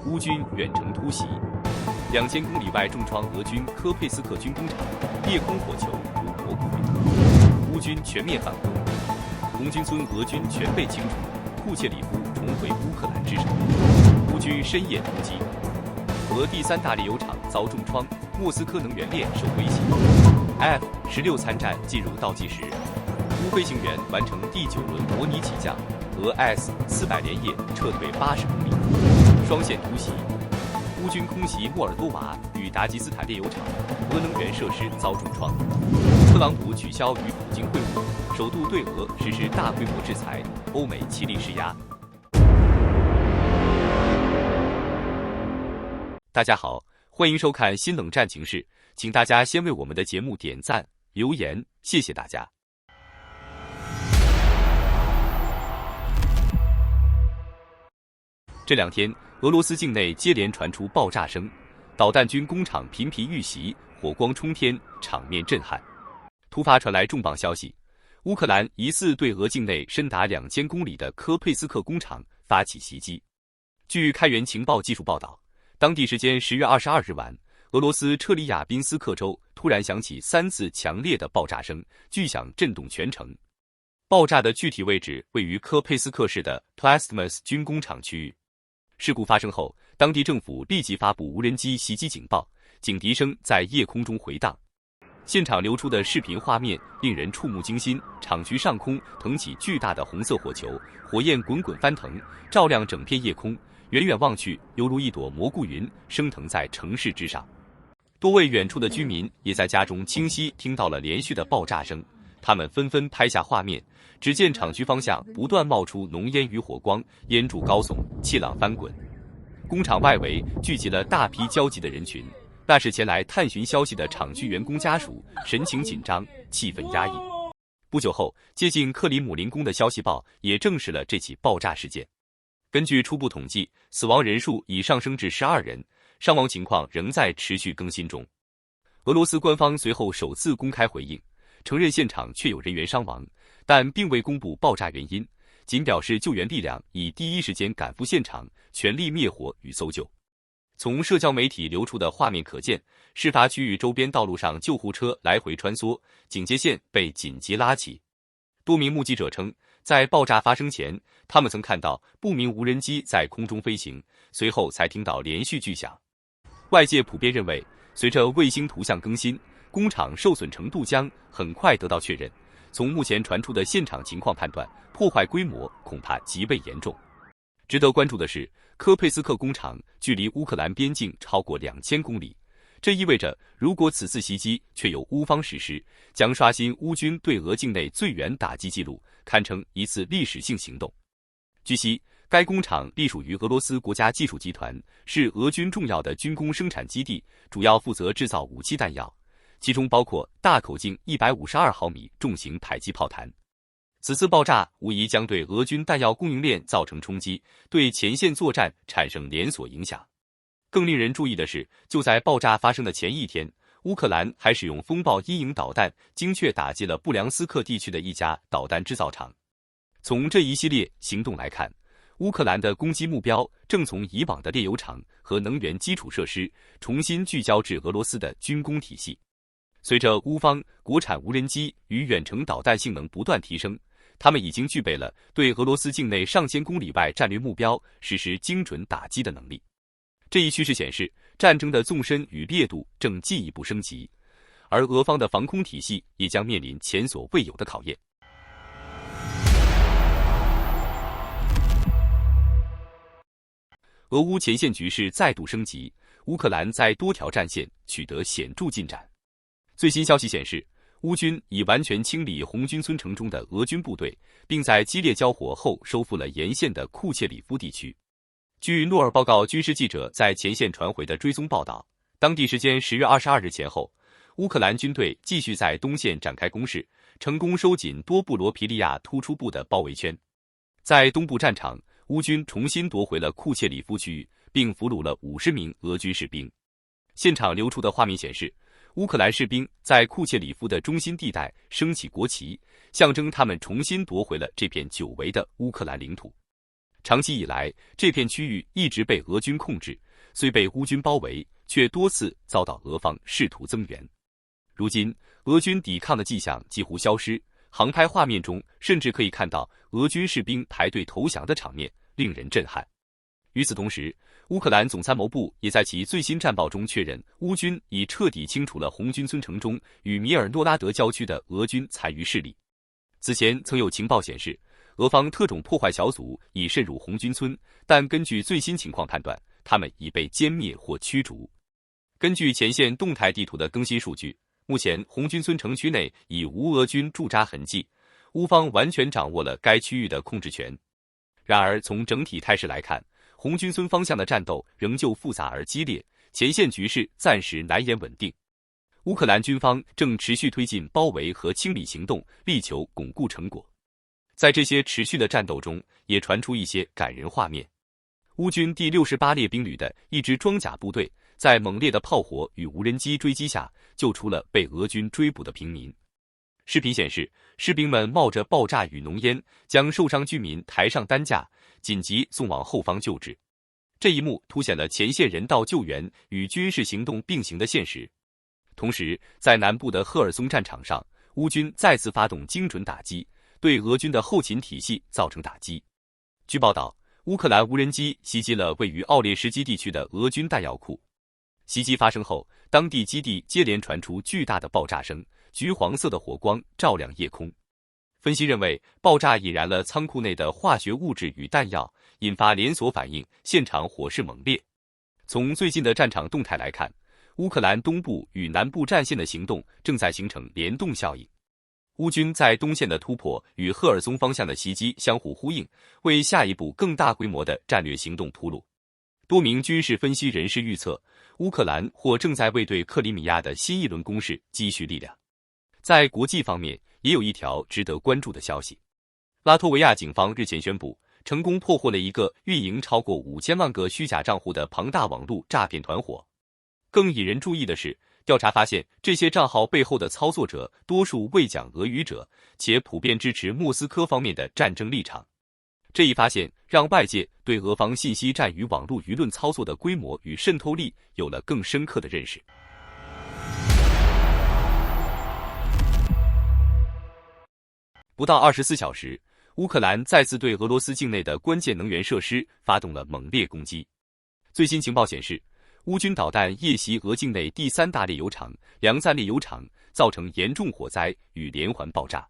乌军远程突袭，2000公里外重创俄军科佩斯克军工厂，夜空火球如蘑菇云。乌军全面反攻，红军村俄军全被清除，库切里夫重回乌克兰之手。乌军深夜突击，俄第3大炼油厂遭重创，莫斯科能源链受威胁。F-16参战进入倒计时，乌飞行员完成第9轮模拟起降，俄 S-400连夜撤退80公里。双线突袭，乌军空袭莫尔多瓦与达吉斯坦炼油厂，俄能源设施遭重创。特朗普取消与普京会晤，首度对俄实施大规模制裁，欧美齐力施压。大家好，欢迎收看新冷战情势，请大家先为我们的节目点赞、留言，谢谢大家。这2天，俄罗斯境内接连传出爆炸声，导弹军工厂频频遇袭，火光冲天，场面震撼。突发传来重磅消息，乌克兰疑似对俄境内深达2000公里的科佩斯克工厂发起袭击。据开源情报技术报道，当地时间10月22日晚，俄罗斯车里亚宾斯克州突然响起3次强烈的爆炸声，巨响震动全城。爆炸的具体位置位于科佩斯克市的 Plastmas 军工厂区域。事故发生后，当地政府立即发布无人机袭击警报，警笛声在夜空中回荡。现场流出的视频画面令人触目惊心，厂区上空腾起巨大的红色火球，火焰滚滚翻腾，照亮整片夜空，远远望去犹如一朵蘑菇云升腾在城市之上。多位远处的居民也在家中清晰听到了连续的爆炸声，他们纷纷拍下画面，只见厂区方向不断冒出浓烟与火光，烟柱高耸，气浪翻滚。工厂外围聚集了大批焦急的人群，那是前来探寻消息的厂区员工家属，神情紧张，气氛压抑。不久后，接近克里姆林宫的消息报也证实了这起爆炸事件。根据初步统计，死亡人数已上升至12人，伤亡情况仍在持续更新中。俄罗斯官方随后首次公开回应，承认现场确有人员伤亡，但并未公布爆炸原因，仅表示救援力量已第一时间赶赴现场，全力灭火与搜救。从社交媒体流出的画面可见，事发区域周边道路上救护车来回穿梭，警戒线被紧急拉起。多名目击者称，在爆炸发生前，他们曾看到不明无人机在空中飞行，随后才听到连续巨响。外界普遍认为，随着卫星图像更新，工厂受损程度将很快得到确认。从目前传出的现场情况判断，破坏规模恐怕极为严重。值得关注的是，科佩斯克工厂距离乌克兰边境超过2000公里，这意味着如果此次袭击确由乌方实施，将刷新乌军对俄境内最远打击记录，堪称一次历史性行动。据悉，该工厂隶属于俄罗斯国家技术集团，是俄军重要的军工生产基地，主要负责制造武器弹药，其中包括大口径152毫米重型迫击炮弹。此次爆炸无疑将对俄军弹药供应链造成冲击，对前线作战产生连锁影响。更令人注意的是，就在爆炸发生的前一天，乌克兰还使用风暴阴影导弹精确打击了布良斯克地区的一家导弹制造厂。从这一系列行动来看，乌克兰的攻击目标正从以往的炼油厂和能源基础设施重新聚焦至俄罗斯的军工体系。随着乌方国产无人机与远程导弹性能不断提升，他们已经具备了对俄罗斯境内上千公里外战略目标实施精准打击的能力。这一趋势显示，战争的纵深与烈度正进一步升级，而俄方的防空体系也将面临前所未有的考验。俄乌前线局势再度升级，乌克兰在多条战线取得显著进展。最新消息显示，乌军已完全清理红军村城中的俄军部队，并在激烈交火后收复了沿线的库切里夫地区。据诺尔报告军事记者在前线传回的追踪报道，当地时间10月22日前后，乌克兰军队继续在东线展开攻势，成功收紧多布罗皮利亚突出部的包围圈。在东部战场，乌军重新夺回了库切里夫区域，并俘虏了50名俄军士兵。现场流出的画面显示，乌克兰士兵在库切里夫的中心地带升起国旗，象征他们重新夺回了这片久违的乌克兰领土。长期以来，这片区域一直被俄军控制，虽被乌军包围，却多次遭到俄方试图增援。如今，俄军抵抗的迹象几乎消失，航拍画面中甚至可以看到俄军士兵排队投降的场面，令人震撼。与此同时，乌克兰总参谋部也在其最新战报中确认，乌军已彻底清除了红军村城中与米尔诺拉德郊区的俄军残余势力。此前曾有情报显示，俄方特种破坏小组已渗入红军村，但根据最新情况判断，他们已被歼灭或驱逐。根据前线动态地图的更新数据，目前红军村城区内已无俄军驻扎痕迹，乌方完全掌握了该区域的控制权。然而，从整体态势来看，红军村方向的战斗仍旧复杂而激烈，前线局势暂时难言稳定。乌克兰军方正持续推进包围和清理行动，力求巩固成果。在这些持续的战斗中，也传出一些感人画面。乌军第68列兵旅的一支装甲部队，在猛烈的炮火与无人机追击下，救出了被俄军追捕的平民。视频显示，士兵们冒着爆炸与浓烟，将受伤居民抬上担架，紧急送往后方救治。这一幕凸显了前线人道救援与军事行动并行的现实。同时，在南部的赫尔松战场上，乌军再次发动精准打击，对俄军的后勤体系造成打击。据报道，乌克兰无人机袭击了位于奥列什基地区的俄军弹药库。袭击发生后，当地基地接连传出巨大的爆炸声，橘黄色的火光照亮夜空。分析认为，爆炸引燃了仓库内的化学物质与弹药，引发连锁反应，现场火势猛烈。从最近的战场动态来看，乌克兰东部与南部战线的行动正在形成联动效应。乌军在东线的突破与赫尔松方向的袭击相互呼应，为下一步更大规模的战略行动铺路。多名军事分析人士预测，乌克兰或正在为对克里米亚的新一轮攻势积蓄力量。在国际方面，也有一条值得关注的消息。拉脱维亚警方日前宣布，成功破获了一个运营超过5000万个虚假账户的庞大网络诈骗团伙。更引人注意的是，调查发现，这些账号背后的操作者多数未讲俄语者，且普遍支持莫斯科方面的战争立场。这一发现让外界对俄方信息战与网络舆论操作的规模与渗透力有了更深刻的认识。不到24小时，乌克兰再次对俄罗斯境内的关键能源设施发动了猛烈攻击。最新情报显示，乌军导弹夜袭俄境内第3大炼油厂梁赞炼油厂，造成严重火灾与连环爆炸。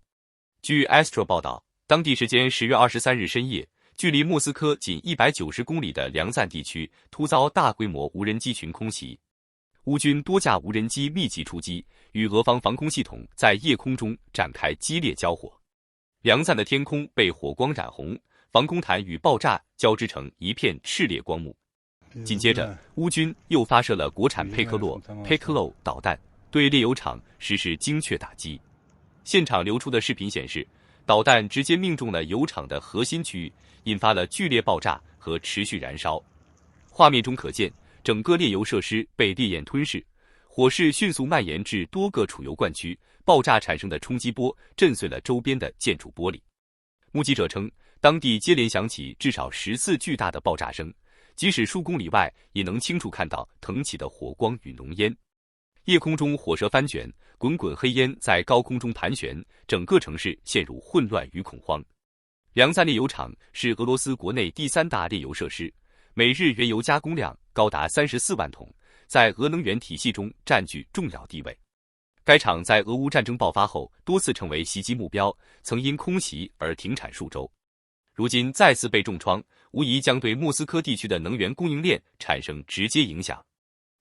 据 Astro 报道，当地时间10月23日深夜，距离莫斯科仅190公里的梁赞地区突遭大规模无人机群空袭。乌军多架无人机密集出击，与俄方防空系统在夜空中展开激烈交火。梁赞的天空被火光染红，防空毯与爆炸交织成一片炽烈光幕。紧接着，乌军又发射了国产佩克洛 Peklo 导弹，对炼油厂实施精确打击。现场流出的视频显示，导弹直接命中了油厂的核心区域，引发了剧烈爆炸和持续燃烧。画面中可见，整个炼油设施被烈焰吞噬，火势迅速蔓延至多个储油罐区，爆炸产生的冲击波震碎了周边的建筑玻璃。目击者称，当地接连响起至少10次巨大的爆炸声，即使数公里外也能清楚看到腾起的火光与浓烟。夜空中火舌翻卷，滚滚黑烟在高空中盘旋，整个城市陷入混乱与恐慌。梁赞炼油厂是俄罗斯国内第3大炼油设施，每日原油加工量高达34万桶，在俄能源体系中占据重要地位。该厂在俄乌战争爆发后多次成为袭击目标，曾因空袭而停产数周。如今再次被重创，无疑将对莫斯科地区的能源供应链产生直接影响。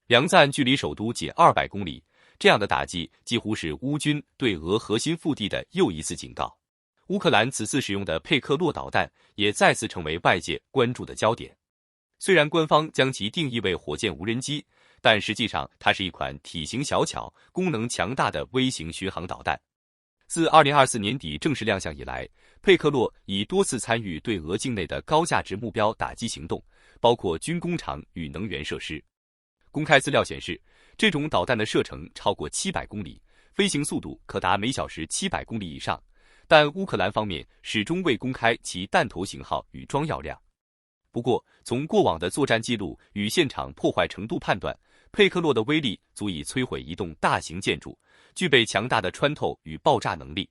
梁赞距离首都仅200公里，这样的打击几乎是乌军对俄核心腹地的又一次警告。乌克兰此次使用的佩克洛导弹也再次成为外界关注的焦点。虽然官方将其定义为火箭无人机，但实际上它是一款体型小巧、功能强大的微型巡航导弹。自2024年底正式亮相以来，佩克洛已多次参与对俄境内的高价值目标打击行动，包括军工厂与能源设施。公开资料显示，这种导弹的射程超过700公里，飞行速度可达每小时700公里以上，但乌克兰方面始终未公开其弹头型号与装药量。不过，从过往的作战记录与现场破坏程度判断，佩克洛的威力足以摧毁一栋大型建筑，具备强大的穿透与爆炸能力。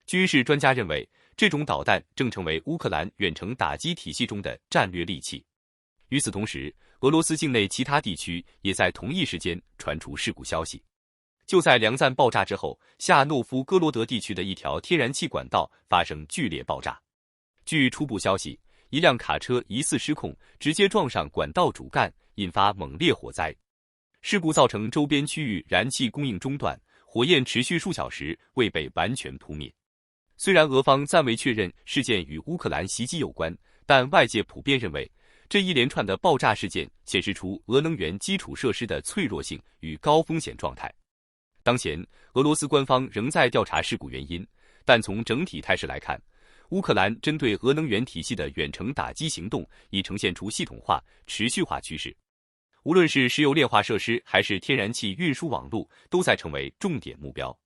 军事专家认为，这种导弹正成为乌克兰远程打击体系中的战略利器。与此同时，俄罗斯境内其他地区也在同一时间传出事故消息。就在梁赞爆炸之后，夏诺夫哥罗德地区的一条天然气管道发生剧烈爆炸。据初步消息，一辆卡车疑似失控，直接撞上管道主干，引发猛烈火灾。事故造成周边区域燃气供应中断，火焰持续数小时未被完全扑灭。虽然俄方暂未确认事件与乌克兰袭击有关，但外界普遍认为，这一连串的爆炸事件显示出俄能源基础设施的脆弱性与高风险状态。当前，俄罗斯官方仍在调查事故原因，但从整体态势来看，乌克兰针对俄能源体系的远程打击行动已呈现出系统化、持续化趋势。无论是石油炼化设施还是天然气运输网络，都在成为重点目标。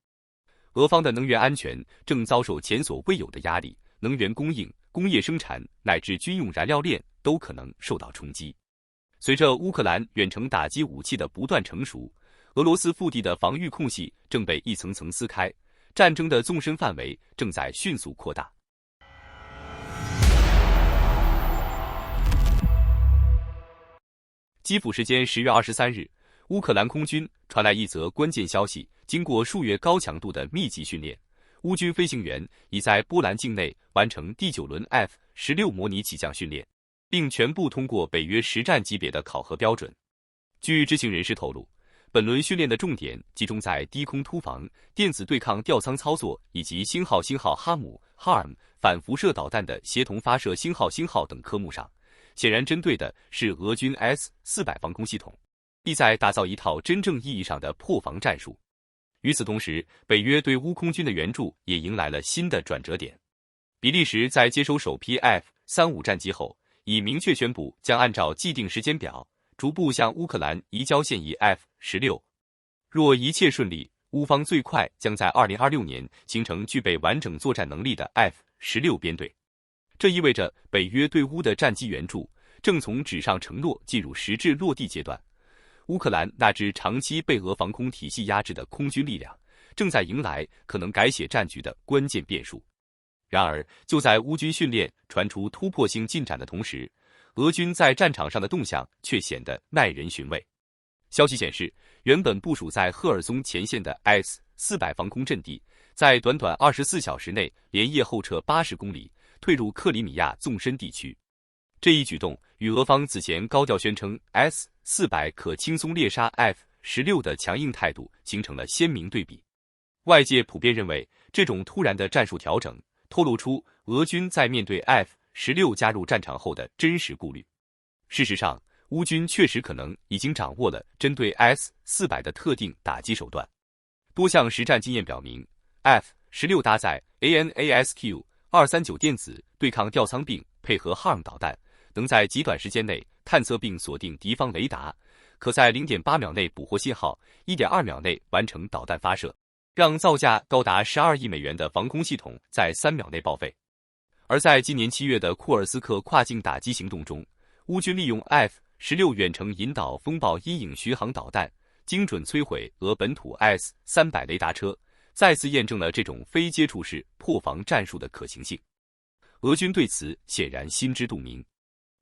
俄方的能源安全正遭受前所未有的压力，能源供应、工业生产乃至军用燃料链都可能受到冲击。随着乌克兰远程打击武器的不断成熟，俄罗斯腹地的防御空隙正被一层层撕开，战争的纵深范围正在迅速扩大。基辅时间10月23日，乌克兰空军传来一则关键消息：经过数月高强度的密集训练，乌军飞行员已在波兰境内完成第9轮 F-16模拟起降训练，并全部通过北约实战级别的考核标准。据知情人士透露，本轮训练的重点集中在低空突防、电子对抗吊舱操作以及星号哈姆 HARM 反辐射导弹的协同发射星号等科目上，显然针对的是俄军 S-400防空系统，意在打造一套真正意义上的破防战术。与此同时，北约对乌空军的援助也迎来了新的转折点。比利时在接收首批 F-35战机后，已明确宣布将按照既定时间表逐步向乌克兰移交现役 F-16。若一切顺利，乌方最快将在2026年形成具备完整作战能力的 F-16编队。这意味着北约对乌的战机援助正从纸上承诺进入实质落地阶段。乌克兰那支长期被俄防空体系压制的空军力量，正在迎来可能改写战局的关键变数。然而，就在乌军训练传出突破性进展的同时，俄军在战场上的动向却显得耐人寻味。消息显示，原本部署在赫尔松前线的 S-400防空阵地，在短短24小时内连夜后撤80公里，退入克里米亚纵深地区。这一举动与俄方此前高调宣称 S-400可轻松猎杀 F-16的强硬态度形成了鲜明对比。外界普遍认为，这种突然的战术调整透露出俄军在面对 F-16加入战场后的真实顾虑。事实上，乌军确实可能已经掌握了针对 S-400的特定打击手段。多项实战经验表明 ，F-16搭载 ANASQ-239电子对抗吊舱并配合 HARM 导弹，能在极短时间内探测并锁定敌方雷达，可在 0.8 秒内捕获信号， 1.2 秒内完成导弹发射，让造价高达12亿美元的防空系统在3秒内报废。而在今年7月的库尔斯克跨境打击行动中，乌军利用 F-16远程引导风暴阴影巡航导弹，精准摧毁俄本土 S-300雷达车，再次验证了这种非接触式破防战术的可行性。俄军对此显然心知肚明。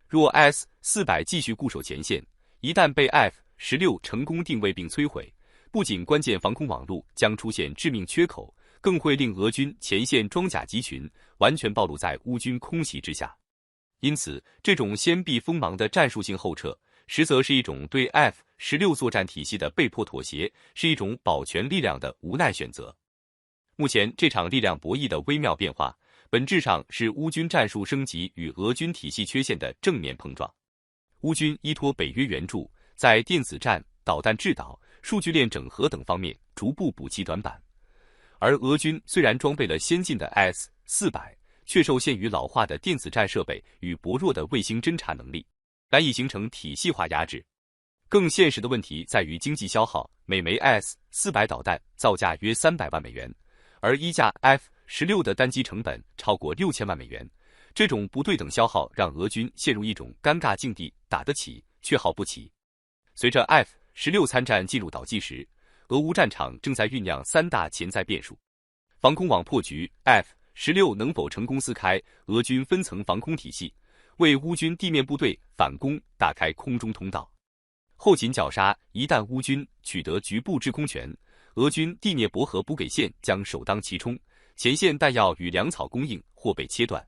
若 S-400继续固守前线，一旦被 F-16成功定位并摧毁，不仅关键防空网络将出现致命缺口，更会令俄军前线装甲集群完全暴露在乌军空袭之下。因此，这种先避锋芒的战术性后撤，实则是一种对 F-16作战体系的被迫妥协，是一种保全力量的无奈选择。目前这场力量博弈的微妙变化，本质上是乌军战术升级与俄军体系缺陷的正面碰撞。乌军依托北约援助，在电子战、导弹制导、数据链整合等方面逐步补齐短板，而俄军虽然装备了先进的 S-400，却受限于老化的电子战设备与薄弱的卫星侦察能力，难以形成体系化压制。更现实的问题在于经济消耗，每枚 S-400导弹造价约300万美元，而一架 F-16的单机成本超过6000万美元，这种不对等消耗让俄军陷入一种尴尬境地，打得起却耗不起。随着 F-16参战进入倒计时，俄乌战场正在酝酿3大潜在变数：防空网破局 ，F-16能否成功撕开俄军分层防空体系，为乌军地面部队反攻打开空中通道；后勤绞杀，一旦乌军取得局部制空权，俄军地涅伯河补给线将首当其冲，前线弹药与粮草供应或被切断。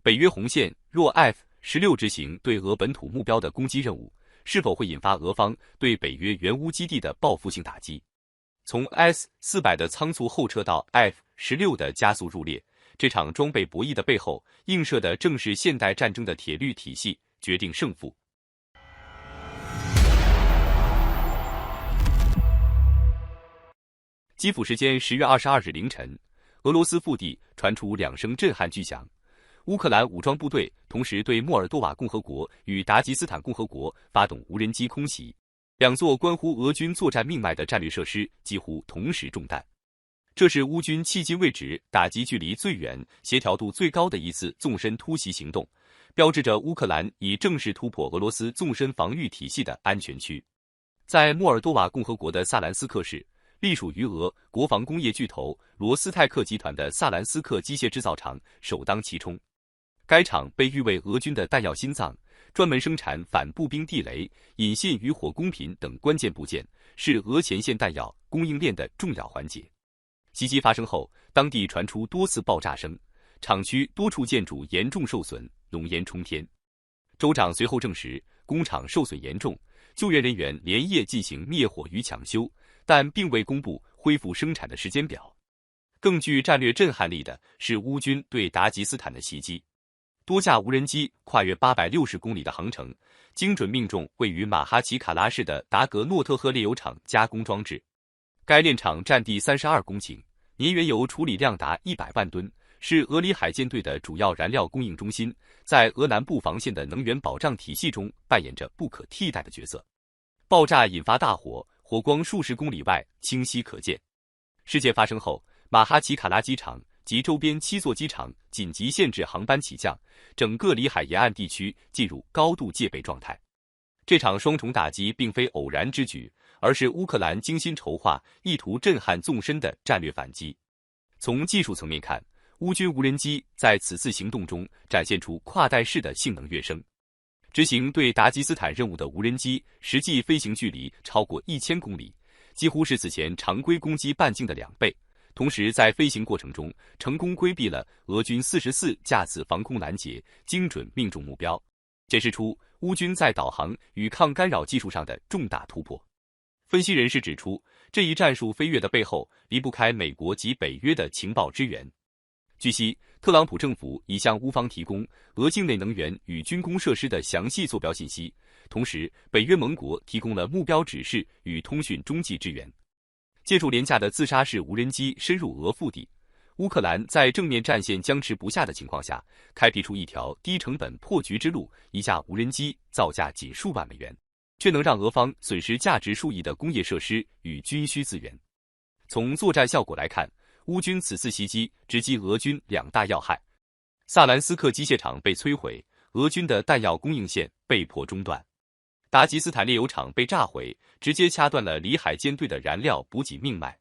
北约红线，若 F-16执行对俄本土目标的攻击任务，是否会引发俄方对北约援乌基地的报复性打击？从 S-400的仓促后撤到 F-16的加速入列，这场装备博弈的背后，映射的正是现代战争的铁律体系，决定胜负。基辅时间10月22日凌晨，俄罗斯腹地传出2声震撼巨响。乌克兰武装部队同时对莫尔多瓦共和国与达吉斯坦共和国发动无人机空袭，2座关乎俄军作战命脉的战略设施几乎同时中弹。这是乌军迄今为止打击距离最远、协调度最高的一次纵深突袭行动，标志着乌克兰已正式突破俄罗斯纵深防御体系的安全区。在莫尔多瓦共和国的萨兰斯克市，隶属于俄国防工业巨头罗斯泰克集团的萨兰斯克机械制造厂首当其冲。该厂被誉为俄军的弹药心脏，专门生产反步兵地雷、引信与火攻品等关键部件，是俄前线弹药供应链的重要环节。袭击发生后，当地传出多次爆炸声，厂区多处建筑严重受损，浓烟冲天。州长随后证实，工厂受损严重，救援人员连夜进行灭火与抢修，但并未公布恢复生产的时间表。更具战略震撼力的是乌军对达吉斯坦的袭击。多架无人机跨越860公里的航程，精准命中位于马哈奇卡拉市的达格诺特赫炼油厂加工装置。该炼厂占地32公顷，年原油处理量达100万吨，是俄里海舰队的主要燃料供应中心，在俄南部防线的能源保障体系中扮演着不可替代的角色。爆炸引发大火，火光数十公里外清晰可见。事件发生后，马哈奇卡拉机场及周边7座机场紧急限制航班起降，整个里海沿岸地区进入高度戒备状态。这场双重打击并非偶然之举，而是乌克兰精心筹划、意图震撼纵深的战略反击。从技术层面看，乌军无人机在此次行动中展现出跨代式的性能跃升。执行对达吉斯坦任务的无人机实际飞行距离超过1000公里，几乎是此前常规攻击半径的2倍。同时在飞行过程中成功规避了俄军44架次防空拦截，精准命中目标，显示出乌军在导航与抗干扰技术上的重大突破。分析人士指出，这一战术飞跃的背后离不开美国及北约的情报支援。据悉，特朗普政府已向乌方提供俄境内能源与军工设施的详细坐标信息，同时北约盟国提供了目标指示与通讯中继支援。借助廉价的自杀式无人机深入俄腹地，乌克兰在正面战线僵持不下的情况下，开辟出一条低成本破局之路。一架无人机造价仅数万美元，却能让俄方损失价值数亿的工业设施与军需资源。从作战效果来看，乌军此次袭击直击俄军2大要害：萨兰斯克机械厂被摧毁，俄军的弹药供应线被迫中断。达吉斯坦炼油厂被炸毁，直接掐断了里海舰队的燃料补给命脉。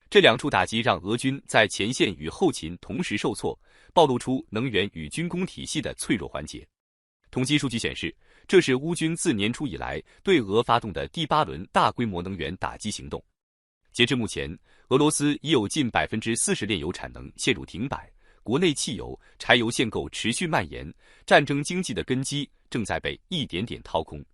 这2处打击让俄军在前线与后勤同时受挫，暴露出能源与军工体系的脆弱环节。统计数据显示，这是乌军自年初以来对俄发动的第8轮大规模能源打击行动。截至目前，俄罗斯已有近40%炼油产能陷入停摆，国内汽油、柴油限购持续蔓延，战争经济的根基正在被一点点掏空。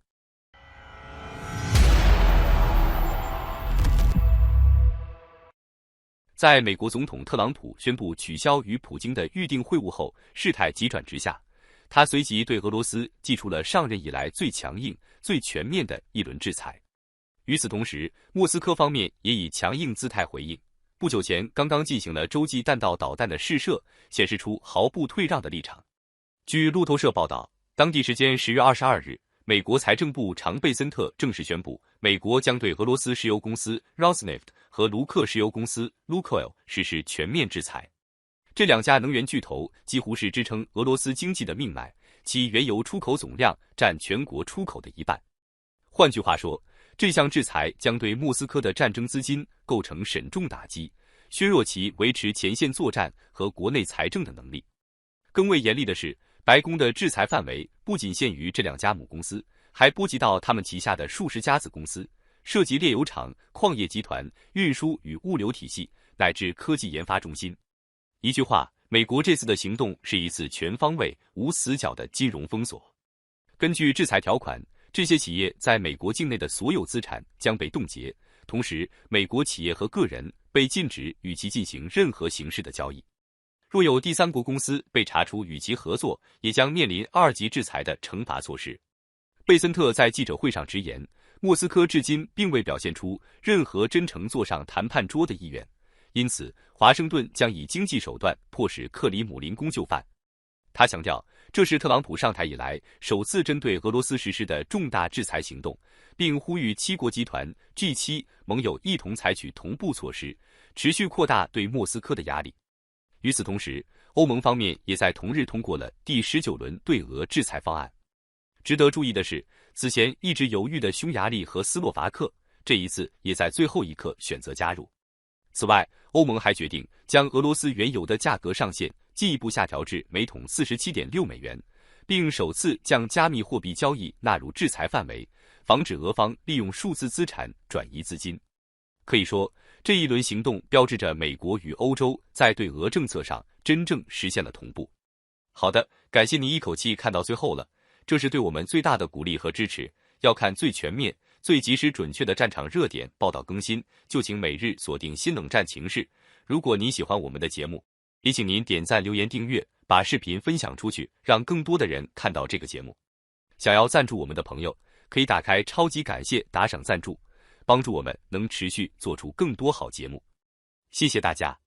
在美国总统特朗普宣布取消与普京的预定会晤后，事态急转直下，他随即对俄罗斯祭出了上任以来最强硬、最全面的一轮制裁。与此同时，莫斯科方面也以强硬姿态回应。不久前刚刚进行了洲际弹道导弹的试射，显示出毫不退让的立场。据路透社报道，当地时间10月22日，美国财政部长贝森特正式宣布，美国将对俄罗斯石油公司 Rosneft 和卢克石油公司 Lukoil 实施全面制裁。这两家能源巨头几乎是支撑俄罗斯经济的命脉，其原油出口总量占全国出口的一半。换句话说，这项制裁将对莫斯科的战争资金构成沈重打击，削弱其维持前线作战和国内财政的能力。更为严厉的是，白宫的制裁范围不仅限于这两家母公司，还波及到他们旗下的数十家子公司，涉及炼油厂、矿业集团、运输与物流体系，乃至科技研发中心。一句话，美国这次的行动是一次全方位、无死角的金融封锁。根据制裁条款，这些企业在美国境内的所有资产将被冻结，同时，美国企业和个人被禁止与其进行任何形式的交易。若有第三国公司被查出与其合作，也将面临2级制裁的惩罚措施。贝森特在记者会上直言，莫斯科至今并未表现出任何真诚坐上谈判桌的意愿，因此华盛顿将以经济手段迫使克里姆林宫就范。他强调，这是特朗普上台以来首次针对俄罗斯实施的重大制裁行动，并呼吁7国集团 G7 盟友一同采取同步措施，持续扩大对莫斯科的压力。与此同时，欧盟方面也在同日通过了第19轮对俄制裁方案。值得注意的是，此前一直犹豫的匈牙利和斯洛伐克，这一次也在最后一刻选择加入。此外，欧盟还决定将俄罗斯原油的价格上限进一步下调至每桶 47.6 美元，并首次将加密货币交易纳入制裁范围，防止俄方利用数字资产转移资金。可以说，这一轮行动标志着美国与欧洲在对俄政策上真正实现了同步。好的，感谢您一口气看到最后了，这是对我们最大的鼓励和支持。要看最全面、最及时准确的战场热点报道更新，就请每日锁定新冷战情势。如果您喜欢我们的节目，也请您点赞、留言、订阅，把视频分享出去，让更多的人看到这个节目。想要赞助我们的朋友，可以打开超级感谢打赏赞助，帮助我们能持续做出更多好节目。谢谢大家。